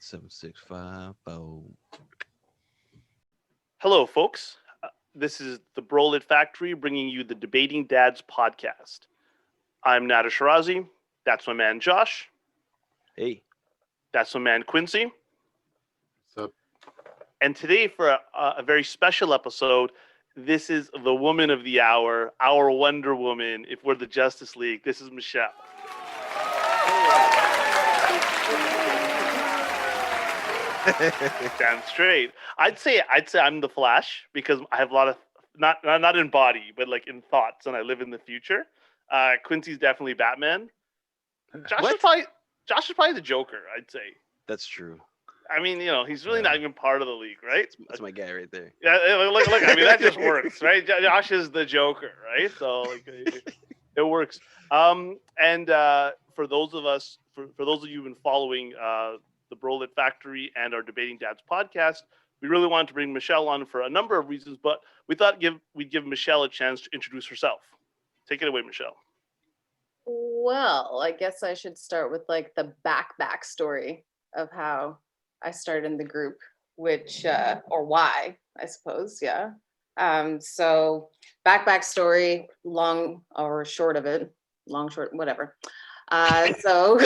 7650. Hello, folks. This is the Brolit Factory bringing you the Debating Dads podcast. I'm Nader Shirazi. That's my man Josh. Hey. That's my man Quincy. What's up? And today, for a very special episode, this is the woman of the hour, our Wonder Woman. If we're the Justice League, this is Michelle. Damn straight. I'd say I'm the Flash because I have a lot of not in body, but like in thoughts, and I live in the future. Quincy's definitely Batman. Josh is probably the Joker. I'd say. That's true. I mean, he's really not even part of the league, right? That's my guy right there. Yeah, look. I mean, that just works, right? Josh is the Joker, right? So it works. And for those of you who've been following the Brolit Factory and our Debating Dads podcast, we really wanted to bring Michelle on for a number of reasons, but we thought we'd give Michelle a chance to introduce herself. Take it away, Michelle. Well, I guess I should start with like the back story of how I started in the group, which or why, I suppose, yeah. So back story, long or short of it, long, short, whatever. So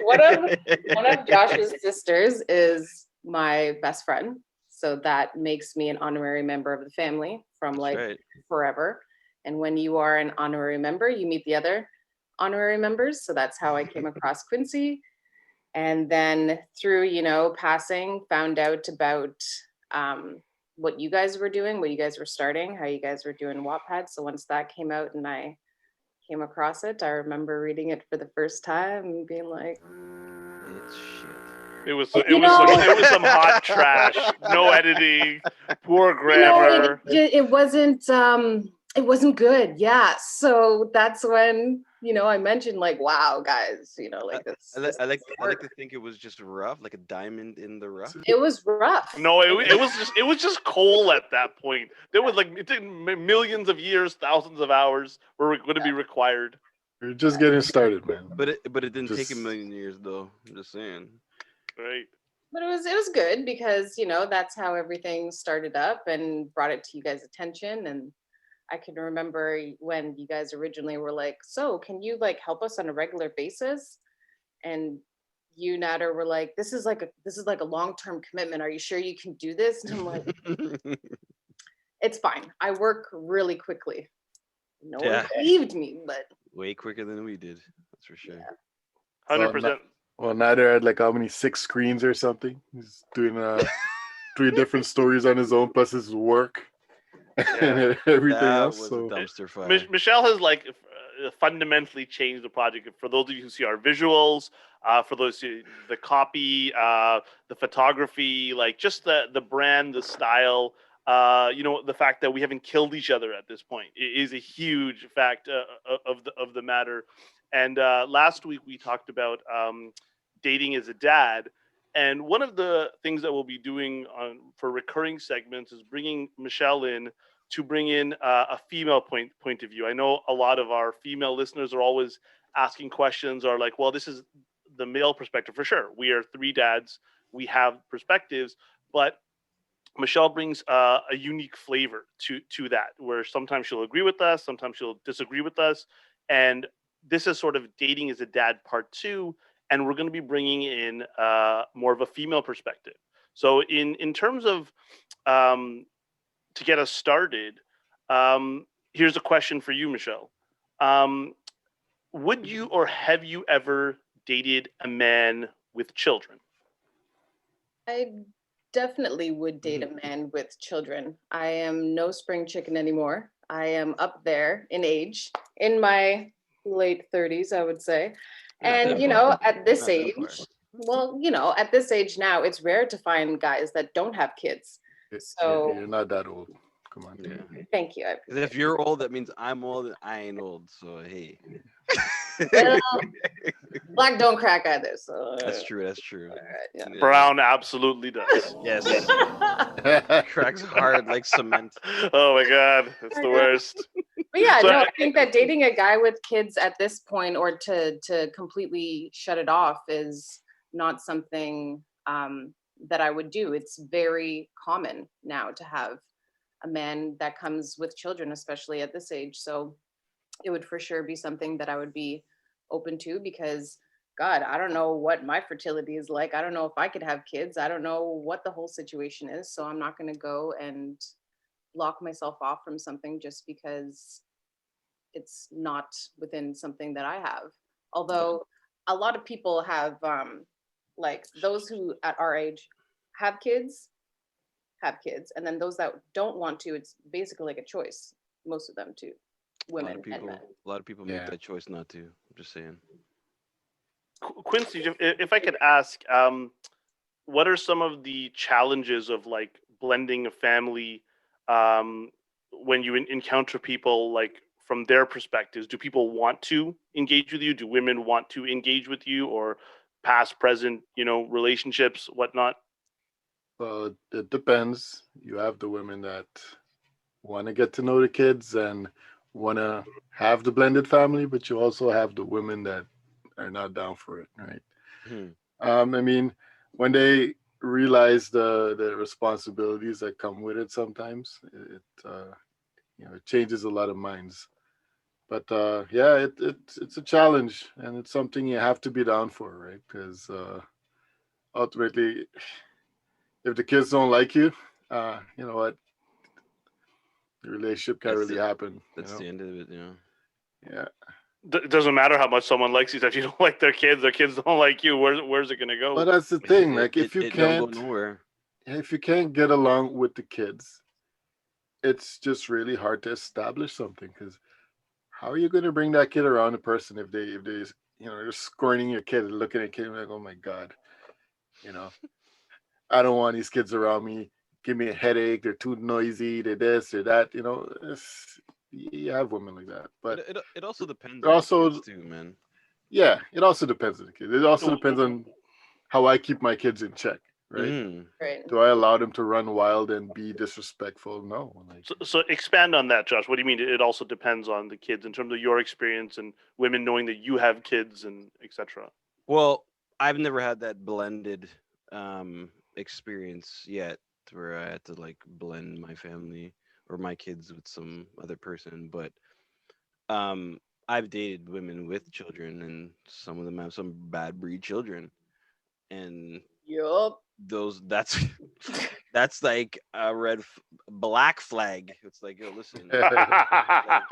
one of Josh's sisters is my best friend. So that makes me an honorary member of the family from forever. And when you are an honorary member, you meet the other honorary members. So that's how I came across Quincy. And then through, passing, found out about what you guys were doing, what you guys were starting, how you guys were doing Wattpad. So once that came out and I came across it, I remember reading it for the first time and being like, It's shit. It was some hot trash. No editing, poor grammar. It wasn't good. Yeah. So that's when I mentioned like, wow, guys, like this. I like to think it was just rough, like a diamond in the rough. It was rough. No, it was just coal at that point. There was it took millions of years, thousands of hours were going to be required. You're just getting started, man. But it didn't take a million years though. I'm just saying. Right. But it was good because that's how everything started up and brought it to you guys' attention. And I can remember when you guys originally were like, so can you like help us on a regular basis? And you, Nader, were like, this is like a long-term commitment. Are you sure you can do this? And I'm like, it's fine. I work really quickly. No one believed me, but way quicker than we did. That's for sure. 100%. Well, Nader had like how many 6 screens or something. He's doing 3 different stories on his own plus his work. And everything else. Was so a dumpster fire. Michelle has like fundamentally changed the project. For those of you who see our visuals, for those who see the copy, the photography, like just the brand, the style, the fact that we haven't killed each other at this point is a huge fact of the matter. And last week we talked about dating as a dad. And one of the things that we'll be doing for recurring segments is bringing Michelle in to bring in a female point of view. I know a lot of our female listeners are always asking questions or like, well, this is the male perspective for sure. We are 3 dads. We have perspectives, but Michelle brings a unique flavor to that, where sometimes she'll agree with us, sometimes she'll disagree with us. And this is sort of dating as a dad part 2. And we're going to be bringing in more of a female perspective. So in terms of to get us started, here's a question for you, Michelle. Would you or have you ever dated a man with children? I definitely would date a man with children. I am no spring chicken anymore. I am up there in age, in my late 30s, I would say. And, at this age, at this age now, it's rare to find guys that don't have kids. So you're not that old. Come on. Yeah. Thank you. If you're old, that means I'm old and I ain't old. So, hey. Well, black don't crack either. So That's true. Right, yeah. Brown absolutely does. Yes. Cracks hard like cement. Oh my God, it's the worst. But yeah, I think that dating a guy with kids at this point, or to completely shut it off, is not something that I would do. It's very common now to have a man that comes with children, especially at this age. So it would for sure be something that I would be open to, because God, I don't know what my fertility is like. I don't know if I could have kids. I don't know what the whole situation is. So I'm not going to go and lock myself off from something just because it's not within something that I have. Although a lot of people have, like those who at our age have kids, and then those that don't want to, it's basically like a choice. Most of them too, women and men. A lot of people make Yeah. that choice not to. I'm just saying. Quincy, if I could ask, what are some of the challenges of like blending a family when you encounter people like from their perspectives? Do people want to engage with you? Do women want to engage with you, or past, present, relationships, whatnot? Well, it depends. You have the women that want to get to know the kids and want to have the blended family, but you also have the women that are not down for it, right? Hmm. I mean, when they realize the responsibilities that come with it, sometimes it changes a lot of minds. But yeah, it's a challenge, and it's something you have to be down for, right? Because ultimately, if the kids don't like you, you know what, the relationship can't That's really it. happen. That's the end of it. Yeah. It doesn't matter how much someone likes you. If you don't like their kids don't like you. Where's it gonna But go? that's the thing. It, Like, it it don't go nowhere. if you can't get along with the kids, it's just really hard to establish something. Because how are you going to bring that kid around a person if they you're scorning your kid and looking at a kid and like, oh my god, you know, I don't want these kids around me. Give me a headache. They're too noisy. They're this or that. You have women like that, but It also depends it on the kids also, too, man. yeah, it also depends on the kid. It also depends on how I keep my kids in check, right? Hmm. Right. Do I allow them to run wild and be disrespectful? No. Like, So expand on that, Josh. What do you mean? It also depends on the kids in terms of your experience and women knowing that you have kids and etc. Well, I've never had that blended experience yet, where I had to like blend my family or my kids with some other person. But I've dated women with children, and some of them have some bad breed children, and Yup. that's that's like a black flag. It's like, yo, listen, like,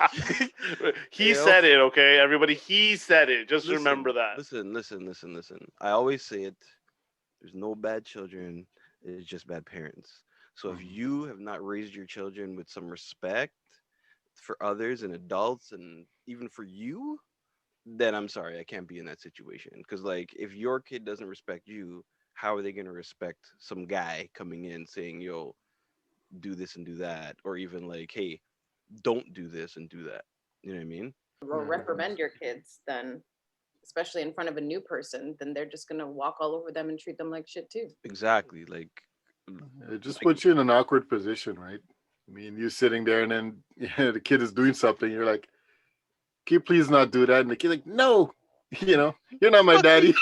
He you know, said it, okay, everybody. He said it. Just remember listen, that. listen. I always say it. There's no bad children. It's just bad parents. So if you have not raised your children with some respect for others and adults, and even for you, then I'm sorry, I can't be in that situation. Because like, if your kid doesn't respect you, how are they gonna respect some guy coming in saying, "Yo, do this and do that," or even like, "Hey, don't do this and do that." You know what I mean? Or reprimand your kids, then especially in front of a new person, then they're just gonna walk all over them and treat them like shit too. Exactly. Like, it just like puts you in an awkward position, right? I mean, you sitting there and then the kid is doing something. You're like, can you please not do that? And the kid like, no, you're not my fuck you, daddy.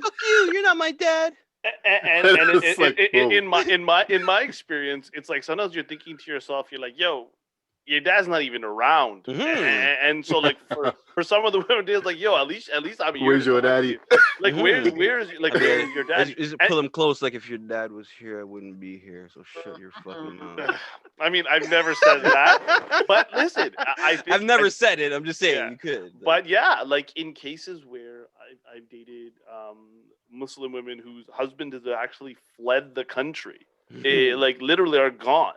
fuck you. You're not my dad. And It's like, whoa. in my experience, it's like sometimes you're thinking to yourself, you're like, yo, your dad's not even around. Mhm. And so like for some of the women, it's like, yo, at least I'm here Where's to your talk to daddy? you. Like where's your dad? Is it pull them close? Like, if your dad was here, I wouldn't be here. So shut your fucking mouth. I mean, I've never said that, but listen, I think I've never said it. I'm just saying yeah. you could. But yeah, like in cases where I've dated Muslim women whose husband has actually fled the country, like literally are gone,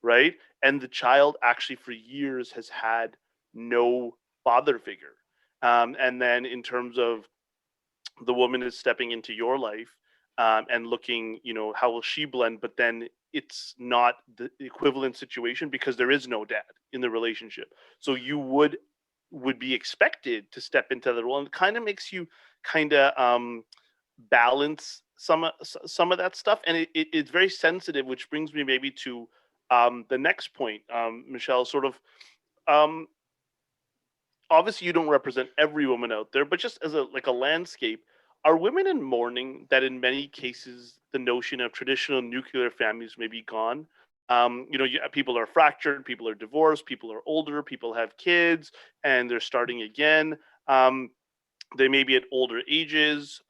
right? And the child actually for years has had no father figure. And then in terms of the woman is stepping into your life and looking, how will she blend? But then it's not the equivalent situation because there is no dad in the relationship. So you would be expected to step into the role, and it kind of makes you kind of balance some of that stuff, and it's very sensitive, which brings me maybe to the next point, Michelle. Sort of, um, obviously, you don't represent every woman out there, but just as a landscape, are women in mourning that in many cases the notion of traditional nuclear families may be gone? People are fractured, people are divorced, people are older, people have kids, and they're starting again. Um, they may be at older ages.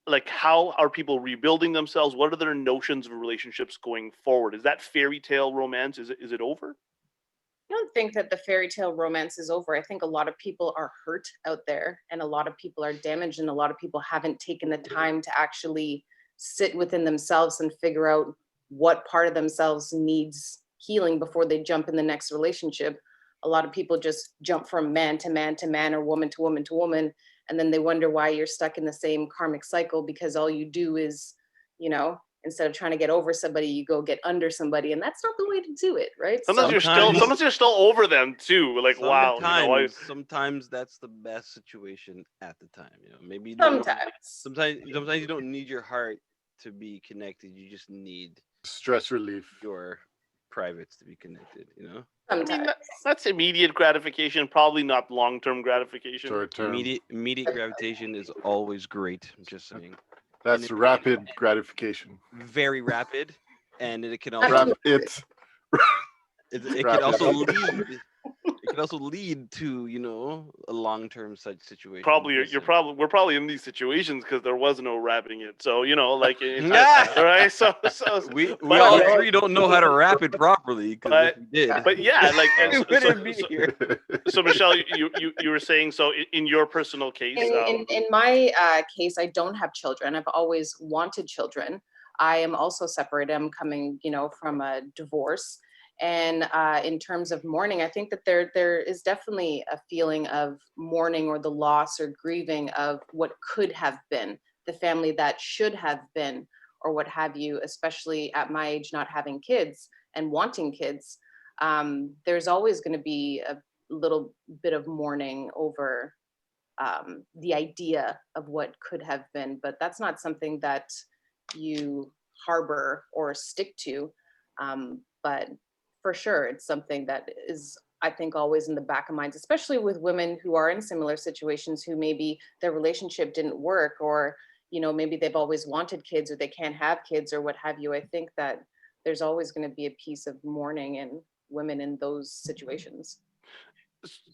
Like, how are people rebuilding themselves? What are their notions of relationships going forward? Is that fairy tale romance? Is it over? I don't think that the fairy tale romance is over. I think a lot of people are hurt out there, and a lot of people are damaged, and a lot of people haven't taken the time to actually sit within themselves and figure out what part of themselves needs healing before they jump in the next relationship. A lot of people just jump from man to man to man, or woman to woman to woman, and then they wonder why you're stuck in the same karmic cycle, because all you do is, you know, instead of trying to get over somebody, you go get under somebody, and that's not the way to do it, right? Sometimes So you're still over them too. Like, wow, sometimes that's the best situation at the time. Maybe you don't. Sometimes you don't need your heart to be connected. You just need Stress relief. your privates to be connected. I mean, that's immediate gratification, probably not long-term gratification. Short term. Immediate gravitation is always great. I'm just saying. That's rapid gratification. Very rapid, and it can also it can also lead. It can also lead to a long-term such situation. We're probably in these situations because there was no wrapping it. So right. So we all three don't know how to wrap it properly. But if we did, but yeah, like we wouldn't be here. So Michelle, you were saying, so in your personal case, in my case, I don't have children. I've always wanted children. I am also separated. I'm coming, from a divorce. And in terms of mourning, I think that there is definitely a feeling of mourning, or the loss or grieving of what could have been, the family that should have been, or what have you, especially at my age, not having kids and wanting kids. There's always going to be a little bit of mourning over the idea of what could have been, but that's not something that you harbor or stick to. But for sure, it's something that is, I think, always in the back of minds, especially with women who are in similar situations, who maybe their relationship didn't work, or, maybe they've always wanted kids, or they can't have kids, or what have you. I think that there's always going to be a piece of mourning in women in those situations.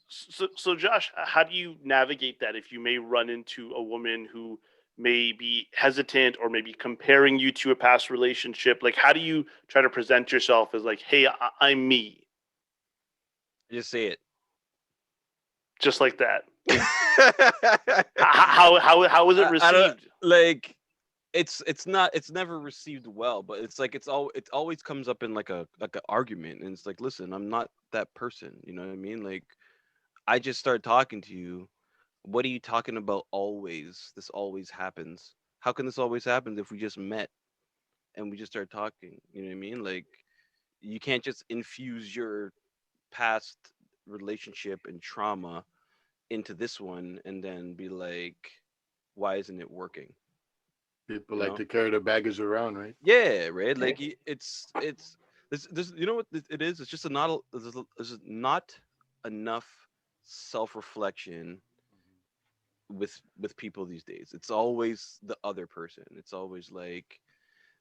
So Josh, how do you navigate that if you may run into a woman who may be hesitant or maybe comparing you to a past relationship? Like, how do you try to present yourself as like, hey, I'm me? Just say it. Just like that. How was it received? It's never received well, but it's like it always comes up in like a argument, and it's like, listen, I'm not that person, you know what I mean? Like, I just started talking to you. What are you talking about always? This always happens. How can this always happen if we just met and we just started talking? You know what I mean? Like, you can't just infuse your past relationship and trauma into this one and then be like, why isn't it working? People like to carry their baggage around, right? Yeah, right. Like, it's this. You know what it is? It's just there's not enough self-reflection with people these days. It's always the other person. It's always like,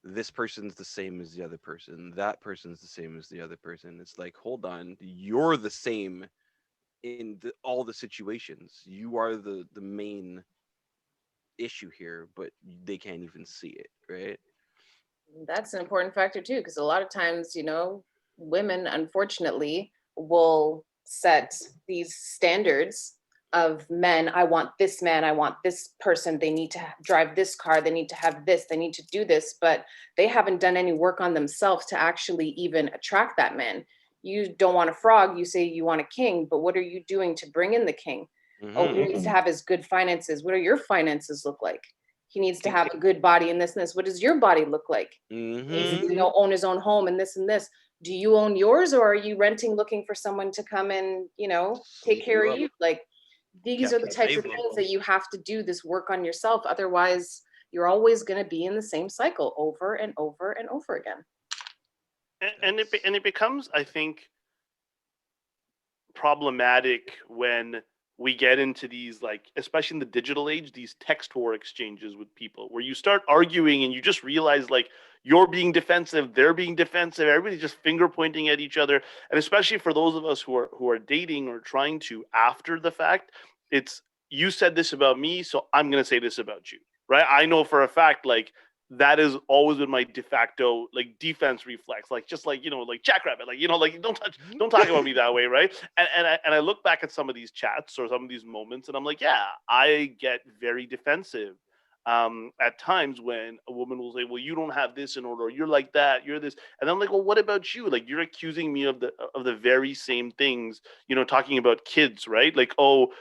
this person's the same as the other person, that person's the same as the other person. It's like, hold on, you're the same in all the situations. You are the main issue here, but they can't even see it, right? That's an important factor too, because a lot of times, women, unfortunately, will set these standards of men. I want this man, I want this person, they need to drive this car, they need to have this, they need to do this, but they haven't done any work on themselves to actually even attract that man. You don't want a frog, you say you want a king, but what are you doing to bring in the king? Oh, he needs to have his good finances. What do your finances look like? He needs to have a good body and this and this. What does your body look like? He needs to, own his own home and this and this. Do you own yours, or are you renting, looking for someone to come and, take care of you? Like, these are the types of things that you have to do this work on yourself. Otherwise, you're always going to be in the same cycle over and over and over again. And it becomes, I think, problematic when we get into these, like, especially in the digital age, these text war exchanges with people where you start arguing and you just realize, like, you're being defensive, they're being defensive, everybody's just finger pointing at each other. And especially for those of us who are dating or trying to after the fact, it's, you said this about me, so I'm going to say this about you, right? I know for a fact, like, that has always been my de facto, like, defense reflex, like, just like, like jackrabbit, like, like, don't talk about me that way, right? And I look back at some of these chats or some of these moments, and I'm like, yeah, I get very defensive at times when a woman will say, well, you don't have this in order, or you're like that, you're this, and I'm like, well, what about you? Like, you're accusing me of the very same things, talking about kids, right? Like, oh,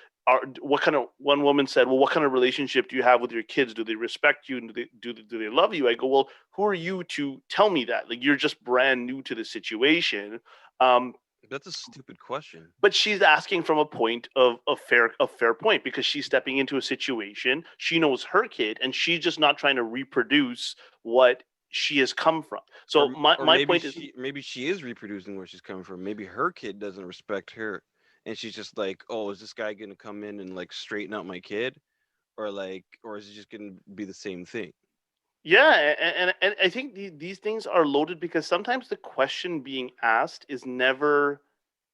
what kind of, one woman said, well, what kind of relationship do you have with your kids? Do they respect you, and do they love you? I go, well, who are you to tell me that? Like, you're just brand new to the situation. That's a stupid question. But she's asking from a point of a fair point, because she's stepping into a situation. She knows her kid, and she's just not trying to reproduce what she has come from. So my point is, maybe she is reproducing where she's coming from. Maybe her kid doesn't respect her, and she's just like, oh, is this guy gonna come in and like straighten out my kid, or is it just gonna be the same thing? yeah, and I think these things are loaded, because sometimes the question being asked is never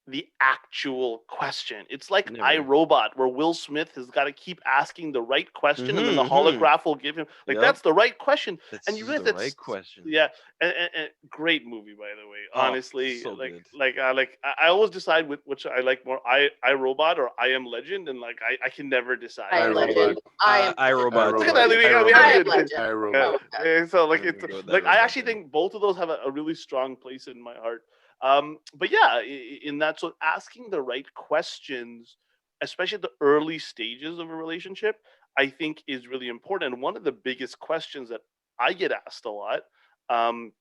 the actual question. It's like I, Never. Robot, where Will Smith has got to keep asking the right question, and then the Mhm. holograph will give him, like, Yep. that's the right question. That's And you realize the that's right question. Yeah, and great movie, by the way. Oh, Honestly, so like good. I always decide which I like more, I, Robot or I Am Legend, and like I can never decide. I am iRobot. Legend. I am iRobot. Look at that, we have I a am good. Legend. iRobot. And so, like, I'm it's gonna go with that like, I robot actually then. think both of those have a really strong place in my heart. But yeah, in that, so asking the right questions, especially at the early stages of a relationship, I think is really important. And one of the biggest questions that I get asked a lot, um,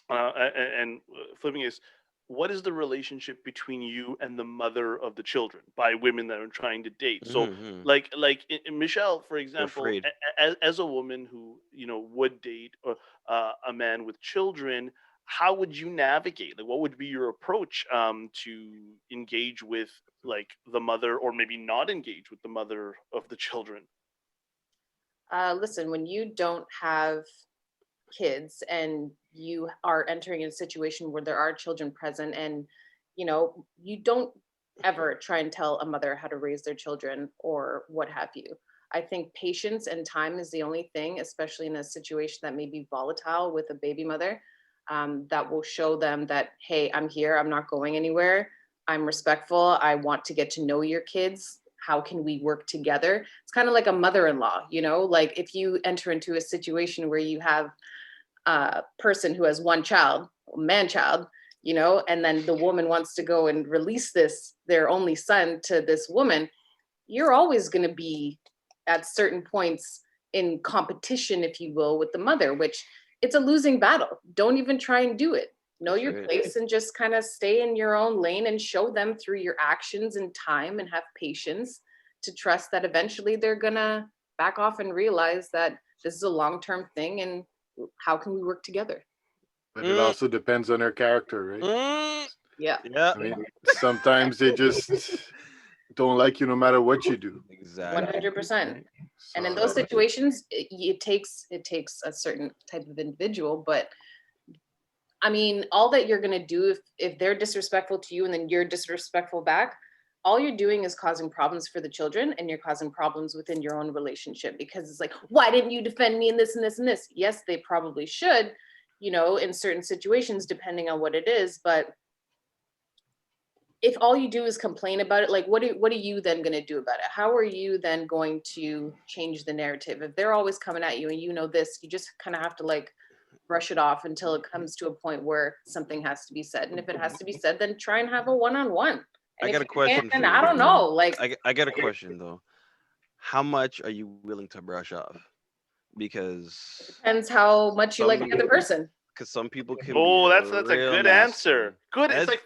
and flipping, is, what is the relationship between you and the mother of the children, by women that are trying to date? So, Mhm. like in Michelle, for They're example, afraid. as a woman who would date a man with children, how would you navigate? Like, what would be your approach to engage with, like, the mother, or maybe not engage with the mother of the children? Listen, when you don't have kids and you are entering in a situation where there are children present, and you don't ever try and tell a mother how to raise their children or what have you. I think patience and time is the only thing, especially in a situation that may be volatile with a baby mother, that will show them that, hey, I'm here, I'm not going anywhere, I'm respectful, I want to get to know your kids, how can we work together? It's kind of like a mother-in-law, like if you enter into a situation where you have person who has one child, man child, and then the woman wants to go and release their only son to this woman, you're always going to be at certain points in competition, if you will, with the mother, which it's a losing battle. Don't even try and do it. Know That's your right. place and just kind of stay in your own lane and show them through your actions and time, and have patience to trust that eventually they're going to back off and realize that this is a long-term thing, and how can we work together? But it also depends on their character, right? Mm. Yeah. Yeah. I mean, sometimes they just don't like you no matter what you do. Exactly. 100%. Right? And in So, those situations, it takes a certain type of individual. But I mean, all that you're going to do, if they're disrespectful to you and then you're disrespectful back, all you're doing is causing problems for the children, and you're causing problems within your own relationship, because it's like, why didn't you defend me in this and this and this? Yes, they probably should, in certain situations, depending on what it is. But if all you do is complain about it, like, what are you then going to do about it? How are you then going to change the narrative? If they're always coming at you and this, you just kind of have to, like, brush it off until it comes to a point where something has to be said. And if it has to be said, then try and have a one-on-one. I And if got a you question can't, for then you I don't here. know. Like, I got a question though. How much are you willing to brush off? Because depends how much you like the some other person. some people can be Oh, that's a real good nasty. answer. Good. It's like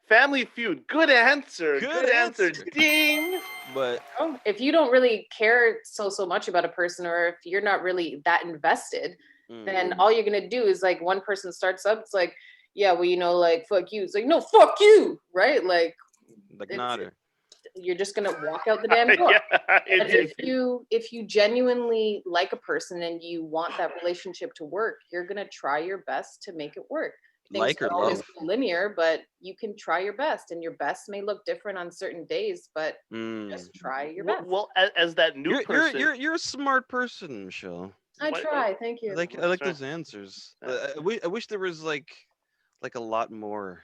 Family Feud. Good answer. Good answer. answer. Ding. But If you don't really care so much about a person, or if you're not really that invested, then all you're gonna do is, like, one person starts up, it's like, yeah, well, like, fuck you. It's like, no, fuck you, right? Like Nader. you're just gonna walk out the damn door. Yeah, But if you genuinely like a person and you want that relationship to work, you're gonna try your best to make it work. Things Like or don't always love? go linear, but you can try your best, and your best may look different on certain days, but just try your best. well, as that new person, You're a smart person, Michelle. I what- try. Thank I you. like That's right. those answers. Yeah. I wish there was like a lot more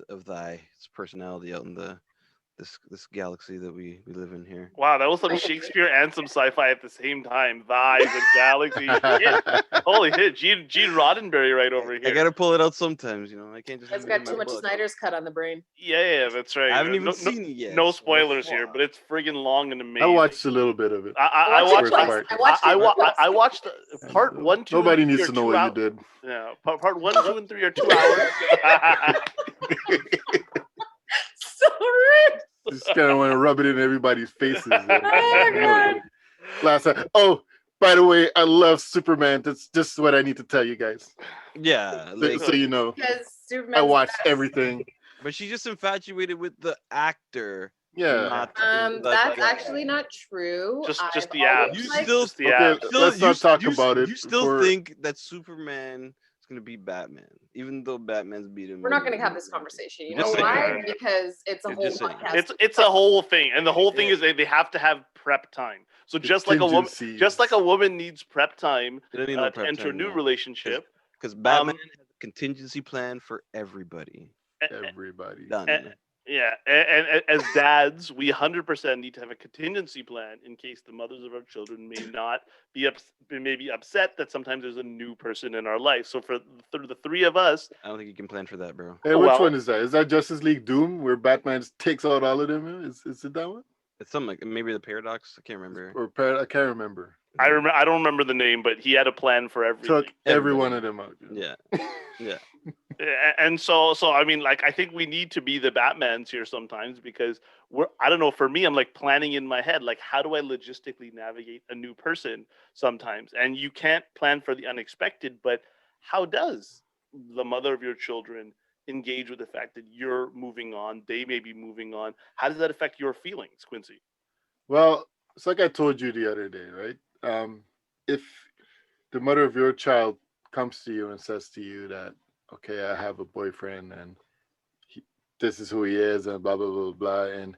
of thy personality out in this galaxy that we live in here. Wow, that was some Shakespeare and some sci-fi at the same time. Thighs and galaxy. Shit. Holy shit, Gene Roddenberry right over here. I gotta pull it out sometimes, I can't just. It's leave it in got my too much book. Snyder's cut on the brain. Yeah, that's right. I haven't even no, seen it yet. No so spoilers here, fuck. but it's friggin' long and I amazing. watched a little bit of it. I watched watched. it twice. I watched part 1, 2. Nobody and needs 3 to are know 2 what you hours. did. Yeah, part 1, 2, and 3 are 2 hours. So rude. Just kind of want to rub it in everybody's faces. Oh, God. Last time. Oh, by the way, I love Superman. That's just what I need to tell you guys. Yeah, So, so you know, Because Superman's I watched best. everything. but she's just infatuated with the actor. Yeah. Not That's the guy. actually not true. Just I've the always abs. You liked- still Just the Okay, abs. let's not talk about it. You still for- think that Superman is gonna be Batman, even though Batman's beat him. We're not going to have this conversation. You know Just why? saying. Because it's a Just whole saying. podcast. It's a whole thing, and the whole thing is they have to have prep time. So just like a woman needs prep time They don't need to no prep enter a time, new no. relationship. Because Batman has a contingency plan for everybody. Everybody. Done. Yeah, and as dads, we 100% need to have a contingency plan in case the mothers of our children may not be upset that sometimes there's a new person in our life. So for the three of us, I don't think you can plan for that, bro. Hey, Oh, which well. one is that? Is that Justice League Doom, where Batman takes out all of them? Is it that one? It's something like maybe the paradox. I can't remember. Or I can't remember. I don't remember the name, but he had a plan for everything. Took every Everybody. one of them out. Yeah. Yeah. And so I mean, like, I think we need to be the Batmans here sometimes, because I don't know, for me, I'm like planning in my head, like, how do I logistically navigate a new person sometimes? And you can't plan for the unexpected, but how does the mother of your children engage with the fact that you're moving on, they may be moving on? How does that affect your feelings, Quincy? Well, it's like I told you the other day, right? If the mother of your child comes to you and says to you that, okay, I have a boyfriend and this is who he is and blah, blah, blah, blah. And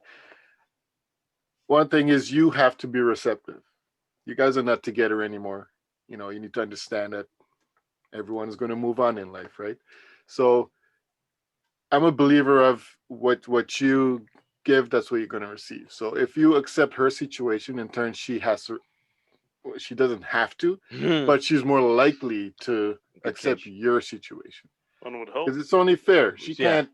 one thing is you have to be receptive. You guys are not together anymore. You know, you need to understand that everyone is going to move on in life, right? So I'm a believer of what you give, that's what you're going to receive. So if you accept her situation, in turn, she doesn't have to, but she's more likely to accept your situation. One would hope. Because it's only fair. She Yeah.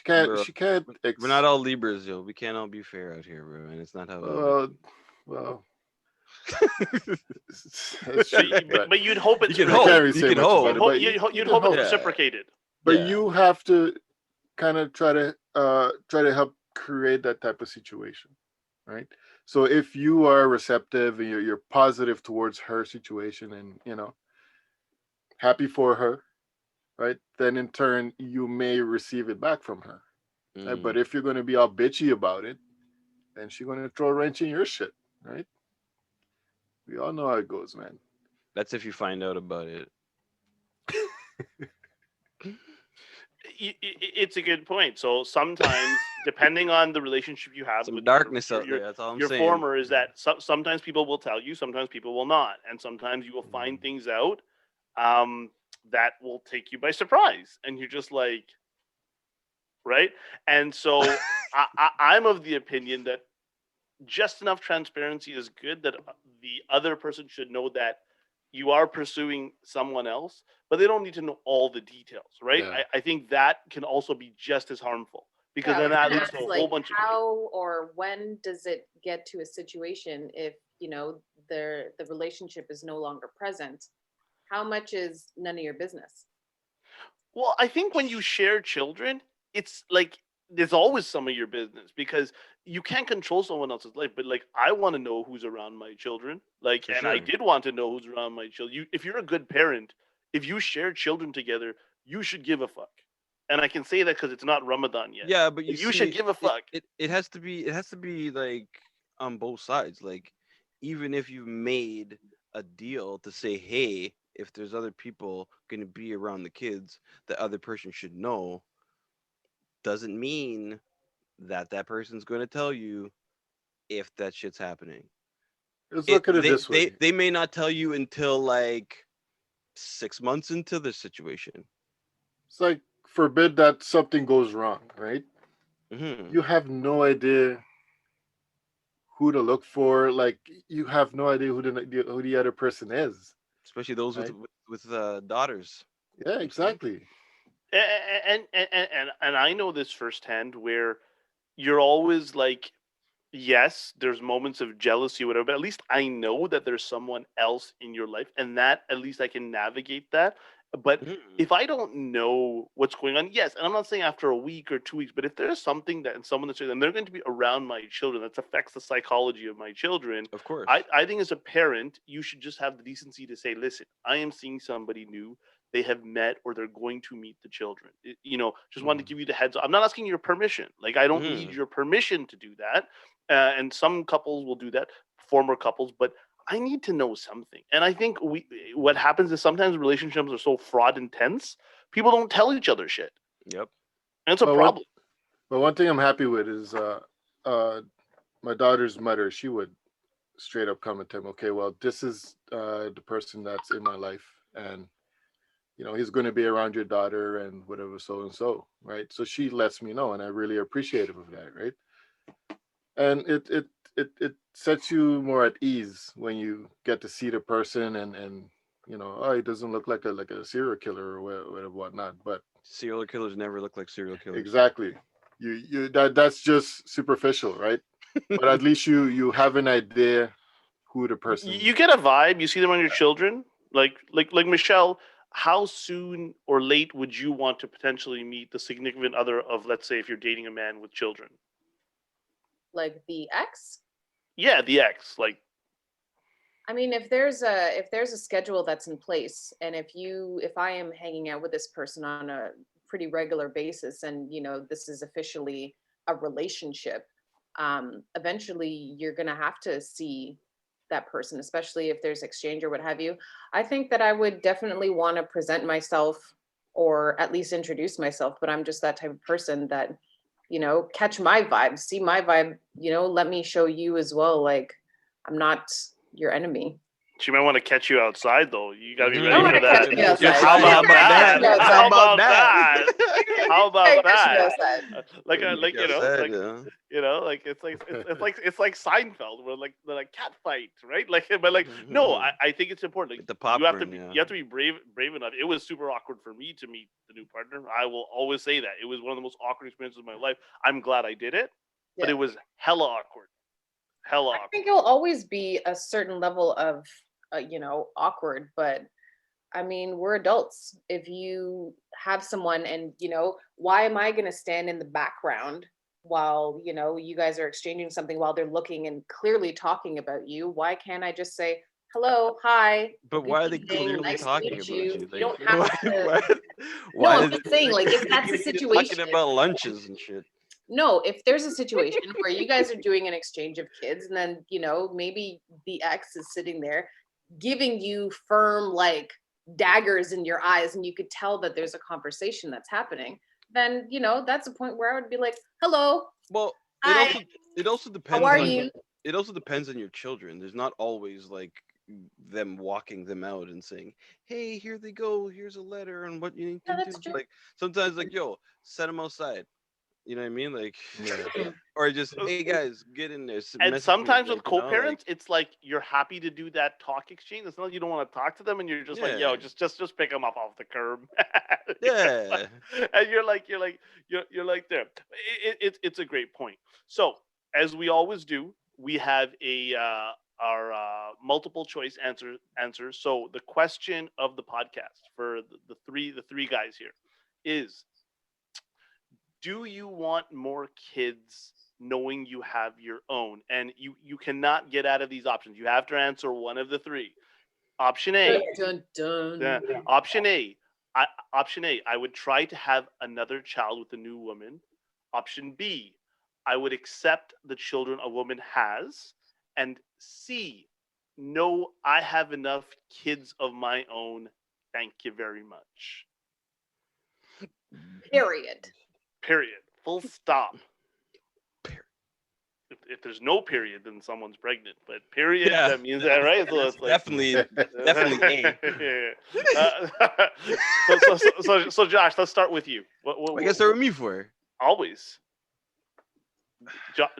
can't. Bro, She can't. We're not all Libras, yo. We can't all be fair out here, bro. And it's not how. Well, that's So true. but you'd hope it's You can I hope. can't really You say can much hope. about it, but You'd hope it's Yeah. reciprocated. But Yeah. you have to kind of try to help create that type of situation, right? So if you are receptive and you're positive towards her situation, and happy for her, right? Then in turn you may receive it back from her. Right? Mm. But if you're going to be all bitchy about it, then she's going to throw a wrench in your shit, right? We all know how it goes, man. That's if you find out about it. It's a good point. So sometimes, depending on the relationship you have Some with darkness out your, there. That's all I'm your saying. former, is that sometimes people will tell you, sometimes people will not, and sometimes you will find things out that will take you by surprise, and you're just like, right? And so I'm of the opinion that just enough transparency is good, that the other person should know that you are pursuing someone else, but they don't need to know all the details, right? Yeah. I think that can also be just as harmful, because then that leads to a whole bunch of how or when does it get to a situation if the relationship is no longer present? How much is none of your business? Well, I think when you share children, it's like there's always some of your business, because you can't control someone else's life. But like, I want to know who's around my children. Like, For and I sure. did want to know who's around my children. If you're a good parent, if you share children together, you should give a fuck. and I can say that because it's not Ramadan yet. Yeah, but you You should see, give a fuck. it has to be like on both sides. Like, even if you've made a deal to say, hey, if there's other people going to be around the kids, the other person should know, doesn't mean that that person's going to tell you if that shit's happening. Let's look at it this way. They may not tell you until like 6 months into the situation. It's like, forbid that something goes wrong, right? Hmm. You have no idea who to look for. Like, you have no idea who the other person is, Especially those right? with daughters. Yeah, exactly. And I know this firsthand where you're always like, yes, there's moments of jealousy, whatever, but at least I know that there's someone else in your life, and that at least I can navigate that. But Mhm. if I don't know what's going on, yes, and I'm not saying after a week or 2 weeks, but if there's something that and someone that's and they're going to be around my children that affects the psychology of my children, Of course. I think as a parent, you should just have the decency to say, listen, I am seeing somebody new. They have met or they're going to meet the children. Just wanted to give you the heads up. I'm not asking your permission. Like, I don't need Mhm. your permission to do that. And some couples will do that, former couples, but I need to know something. And I think what happens is sometimes relationships are so fraud intense, people don't tell each other shit. Yep. And it's a But problem. one thing I'm happy with is uh my daughter's mother. She would straight up come and tell me, okay, well, this is the person that's in my life, and he's going to be around your daughter and whatever, so and so, right? So she lets me know, and I really appreciative of that, right? And it sets you more at ease when you get to see the person, and oh, he doesn't look like a serial killer or whatnot, but Serial killers never look like serial killers. exactly, that's just superficial, right? But at least you have an idea who the person. You get a vibe. You see them on your children, like Michelle. How soon or late would you want to potentially meet the significant other of, let's say, if you're dating a man with children? Like the ex. Yeah, the ex. Like, I mean, if there's a schedule that's in place, and if I am hanging out with this person on a pretty regular basis, and this is officially a relationship, eventually you're gonna have to see that person, especially if there's exchange or what have you. I think that I would definitely want to present myself, or at least introduce myself, but I'm just that type of person that, catch my vibe, see my vibe, let me show you as well. Like, I'm not your enemy. she might want to catch you outside, though. You got to be Mhm. ready Don't for want to that. catch me Yeah, outside. How how about about that? that? How How about about that? that? How about Catch me that? outside. Like Outside, yeah. like it's like Seinfeld, where like the like cat fight, right? Like, but like no, Mhm. I think it's important. Like, With the you have to popcorn, be yeah. you have to be brave enough. It was super awkward for me to meet the new partner. I will always say that it was one of the most awkward experiences of my life. I'm glad I did it, but Yeah. it was hella awkward. Hella I awkward. think it'll always be a certain level of, awkward, but I mean, we're adults. If you have someone and, why am I going to stand in the background while, you guys are exchanging something while they're looking and clearly talking about you? Why can't I just say, hello, hi, But good why are they evening, clearly nice to talking meet about you. you? You Like, don't have to. No, why I'm is just saying, like, if that's the you're situation. talking about lunches and shit? No, if there's a situation where you guys are doing an exchange of kids, and then, maybe the ex is sitting there giving you firm, like, daggers in your eyes, and you could tell that there's a conversation that's happening, then, that's a point where I would be like, hello, Well, hi, it also how depends are on you? it also depends on your children. There's not always like them walking them out and saying, "Hey, here they go. Here's a letter and what you need Yeah, to that's do." true. Like sometimes, like, yo, set them outside. You know what I mean? Like, Yeah. or just, hey guys, get in there. And Message me. sometimes with Like, like, co-parents, it's like you're happy to do that talk exchange. It's not like you don't want to talk to them, and you're just like, yo, yeah, just pick them up off the curb. yeah. And you're like there. It's a great point. So, as we always do, we have our multiple choice answers. So the question of the podcast for the three guys here is: do you want more kids knowing you have your own? And you cannot get out of these options. You have to answer one of the three. Option Dun, A. dun, dun. Option A. Option A, I would try to have another child with a new woman. Option B, I would accept the children a woman has. And C, no, I have enough kids of my own. Thank you very much. Period. Period. Full stop. Period. If there's no period, then someone's pregnant. But period, Yeah. that means that, right? So That's it's like definitely A. So Josh, let's start with you. I guess start with me for. Always.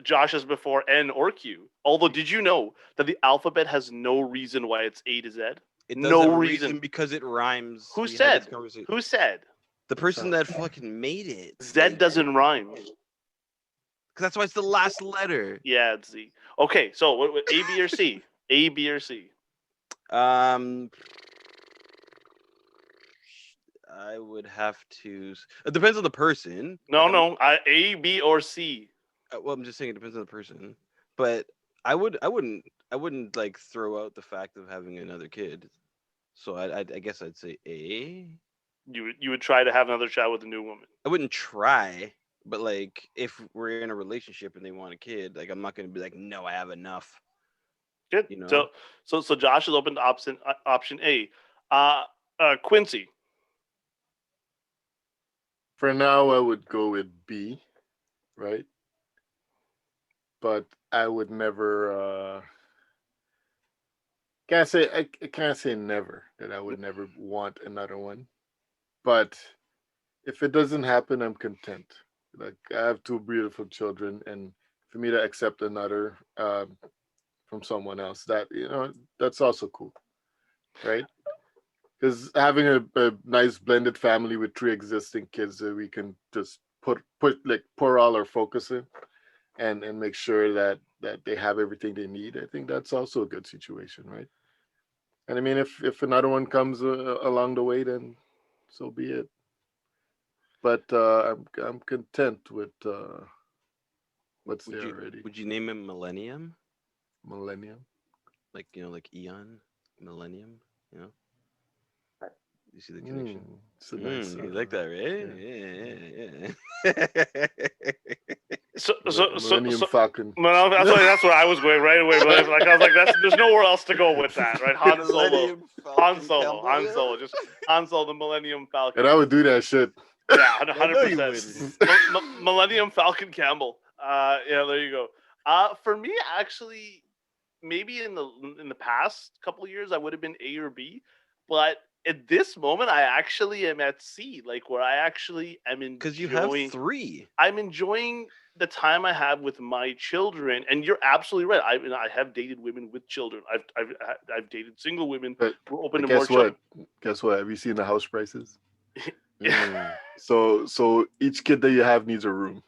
Josh is before N or Q. Although, did you know that the alphabet has no reason why it's A to Z? It No does have a reason. because it rhymes. Who We had said? this conversation. Who said? The person that fucking made it. Z doesn't rhyme. Because that's why it's the last letter. Yeah, it's Z. Okay, so what, A, B, or C? A, B, or C? I would have to. It depends on the person. No. A, B, or C? Well, I'm just saying it depends on the person. But I wouldn't like throw out the fact of having another kid. So I guess I'd say A. You would try to have another child with a new woman. I wouldn't try, but like if we're in a relationship and they want a kid, like I'm not gonna be like, no, I have enough. Good. You know? So Josh is open to option A. Quincy. For now, I would go with B, right? But I would never. I can't say never that I would never want another one. But if it doesn't happen, I'm content. Like I have two beautiful children, and for me to accept another from someone else, that that's also cool, right? Because having a nice blended family with three existing kids that we can just pour all our focus in and make sure that they have everything they need. I think that's also a good situation, right? And I mean, if another one comes along the way, then so be it. But I'm content with what's there already. Would you name him Millennium? Millennium. Like like Eon, Millennium. You see the connection? It's a nice. You like that, right? Yeah. So Millennium Falcon. No, that's where I was going right away. But like I was like, there's nowhere else to go with that, right? Han Solo, just Han Solo, the Millennium Falcon. And I would do that shit. Yeah, 100%. Millennium Falcon Campbell. There you go. For me, actually, maybe in the past couple of years, I would have been A or B, but at this moment, I actually am at C, like where I actually am enjoying. Because you have three. I'm enjoying the time I have with my children, and you're absolutely right. I have dated women with children. I've dated single women. But We're open to guess more children. Guess what? Have you seen the house prices? Yeah. So each kid that you have needs a room.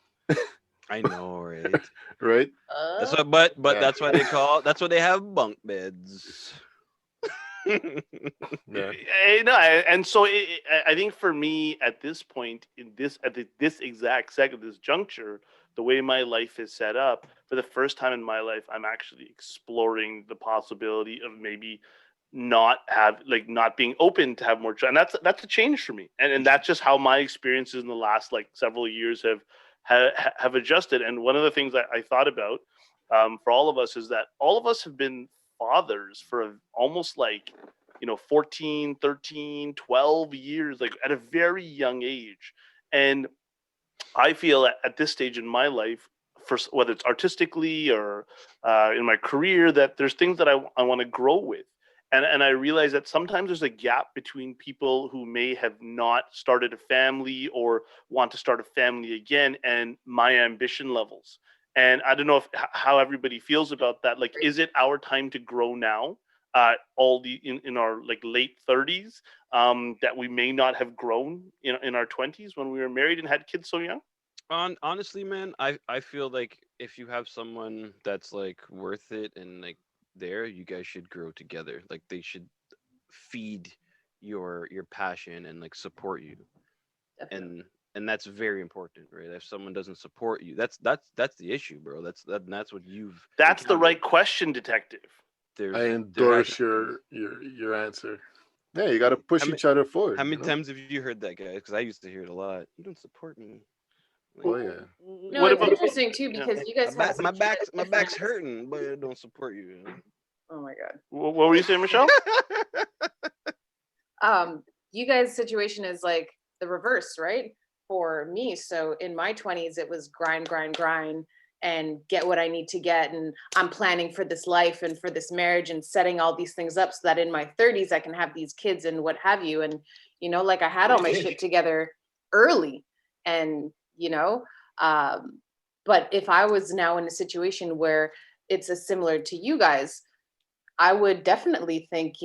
I know, right? Right? That's what, but Yeah. that's why they have bunk beds. Yeah. And so I think for me at this point, at this exact second, this juncture, the way my life is set up, for the first time in my life, I'm actually exploring the possibility of maybe not being open to have more children. And that's a change for me, and that's just how my experiences in the last several years have adjusted. And one of the things I thought about for all of us is that all of us have been fathers for almost 14, 13, 12 years, at a very young age. And I feel at this stage in my life, for whether it's artistically or in my career, that there's things that I want to grow with. And I realize that sometimes there's a gap between people who may have not started a family or want to start a family again and my ambition levels. And I don't know how everybody feels about that. Is it our time to grow now? In our late 30s, that we may not have grown in our 20s when we were married and had kids so young? Honestly, man, I feel like if you have someone that's worth it and you guys should grow together. They should feed your passion and support you. Definitely. And that's very important, right? If someone doesn't support you, that's the issue, bro. That's what you've. That's the right question, detective. I endorse your answer. Yeah, you got to push How each other forward. How many you know? times have you heard that, guys? Because I used to hear it a lot. You don't support me. Oh yeah. No, What it's about interesting too yeah. because you guys have My such back's a different. hurting, but I don't support you. Oh my god. What were you saying, Michelle? You guys' situation is like the reverse, right? For me, so in my 20s, it was grind, grind, grind, and get what I need to get, and I'm planning for this life and for this marriage and setting all these things up so that in my 30s I can have these kids and what have you. And like I had all my shit together early, and but if I was now in a situation where it's a similar to you guys, I would definitely think,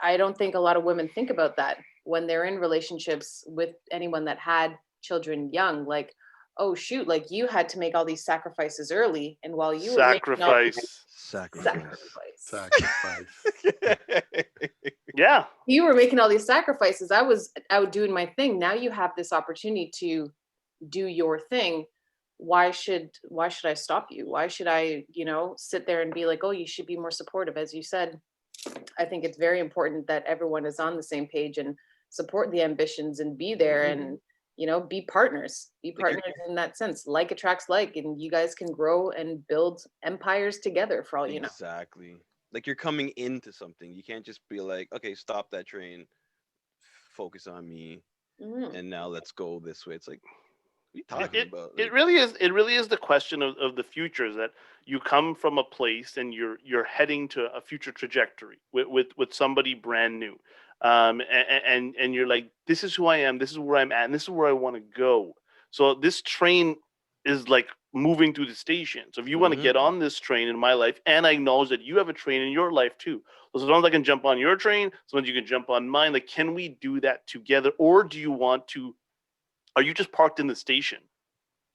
I don't think a lot of women think about that when they're in relationships with anyone that had children young. Like, oh shoot, like you had to make all these sacrifices early, and while you were making all Sacrifice. Sacrifice. Yeah. you were making all these sacrifices, I was out doing my thing. Now you have this opportunity to do your thing. Why should I stop you? Why should I, sit there and be like, oh, you should be more supportive? As you said, I think it's very important that everyone is on the same page and support the ambitions and be there and be partners in that sense. Like attracts like, and you guys can grow and build empires together for all you know. Exactly. Like you're coming into something. You can't just be like, okay, stop that train, focus on me, and now let's go this way. It's like, what are you talking about? It really is the question of the future, is that you come from a place and you're heading to a future trajectory with somebody brand new, and you're like, this is who I am, this is where I'm at, and this is where I want to go. So this train is like moving to the station. So if you want to get on this train in my life, and I acknowledge that you have a train in your life too, so as long as I can jump on your train, sometimes you can jump on mine. Like, can we do that together, or do you want to? Are you just parked in the station?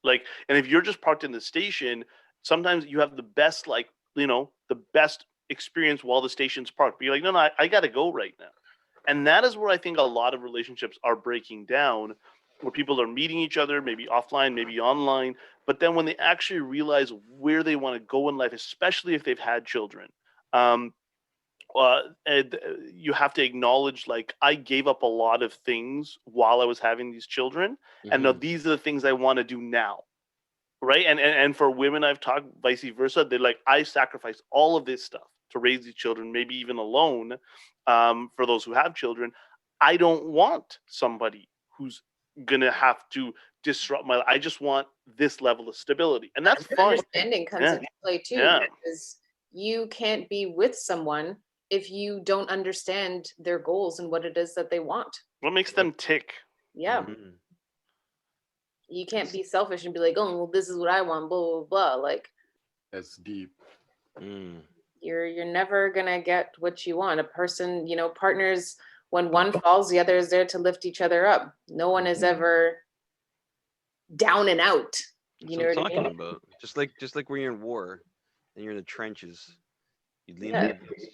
Like, and if you're just parked in the station, sometimes you have the best, the best experience while the station's parked. But you're like, no, I got to go right now. And that is where I think a lot of relationships are breaking down, where people are meeting each other, maybe offline, maybe online. But then when they actually realize where they want to go in life, especially if they've had children, and you have to acknowledge, like, I gave up a lot of things while I was having these children, and now these are the things I want to do now, right? And for women I've talked, vice versa, they're like, I sacrificed all of this stuff to raise these children, maybe even alone. For those who have children, I don't want somebody who's gonna have to disrupt my life. I just want this level of stability, and that's fine. Understanding comes into play too, because you can't be with someone if you don't understand their goals and what it is that they want. What makes them tick? Yeah. You can't be selfish and be like, oh, well, this is what I want, blah, blah, blah. Like, That's deep. You're never gonna get what you want. A person, partners, when one falls, the other is there to lift each other up. No one is ever down and out. That's what I'm talking about. Just like when you're in war and you're in the trenches. You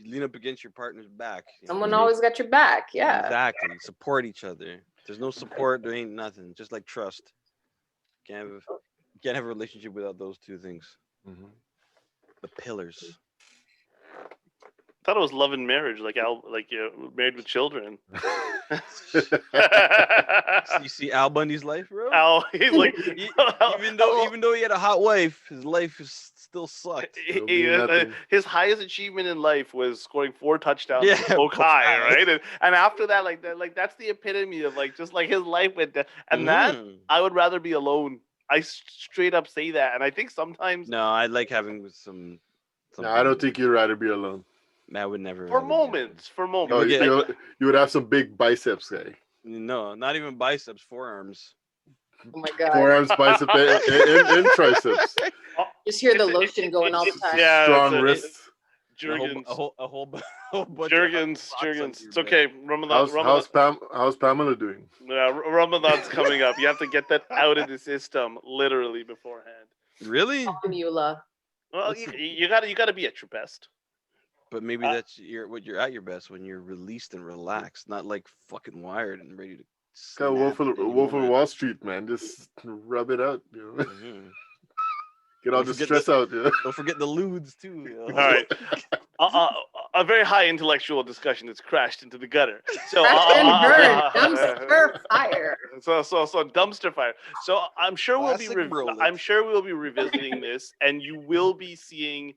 lean up against your partner's back. Someone always got your back. Yeah. Exactly. Support each other. If there's no support, there ain't nothing. Just like trust. Can't have a relationship without those two things. The pillars. I thought it was love and marriage, like married with children. You see Al Bundy's life, bro? Al, he's like, even though he had a hot wife, his life is still sucked. His highest achievement in life was scoring 4 touchdowns at Oak High, right? And after that, that's the epitome of just like his life went down. And that, I would rather be alone. I straight up say that, and I think sometimes. No, I like having some. No, I don't think you'd rather be alone. I would never. For moments. No, you would have some big biceps, guy. No, not even biceps, forearms. Oh my god. Forearms, biceps, and triceps. Just hear the lotion going all the time. Yeah, strong wrists. Jergens. A whole bunch. Jergens. It's okay. Ramadan. How's Pamela doing? Ramadan's coming up. You have to get that out of the system literally beforehand. Really? Eula. Well, you gotta be at your best. But maybe that's you're at your best when you're released and relaxed, not like fucking wired and ready to. Got Wolf of Wall Street, man. Just rub it out, Get all the stress out. Don't forget the lewds too. All right. a very high intellectual discussion that's crashed into the gutter. So Crash and burn, dumpster fire. So dumpster fire. So I'm sure Classic Brolit. I'm sure we'll be revisiting this, and you will be seeing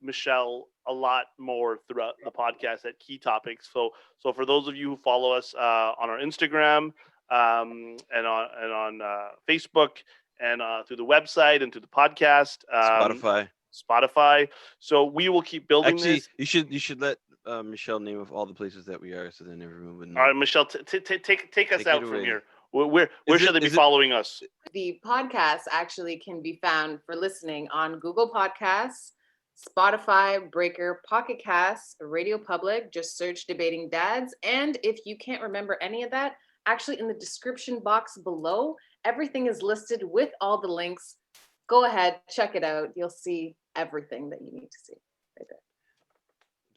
Michelle a lot more throughout the podcast at key topics. So for those of you who follow us on our Instagram and on Facebook and through the website and through the podcast, Spotify. So we will keep building Actually, this. you should let Michelle name of all the places that we are, so then everyone would know. All right, Michelle, take us out from away. here. Where should they be following us? The podcast actually can be found for listening on Google Podcasts, Spotify, Breaker, Pocket Casts, Radio Public. Just search Debating Dads. And if you can't remember any of that, actually in the description box below, everything is listed with all the links. Go ahead, check it out. You'll see everything that you need to see right there.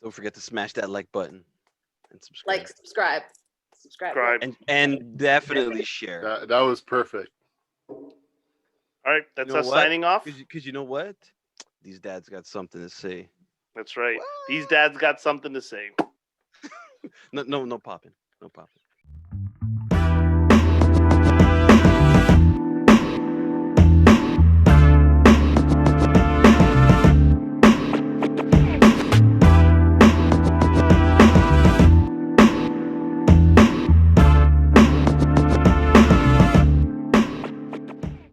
Don't forget to smash that like button and subscribe. Like, subscribe. And definitely share. That was perfect. All right, that's You know us what? signing off. Because you know what? These dads got something to say. That's right. These dads got something to say. No popping. No popping.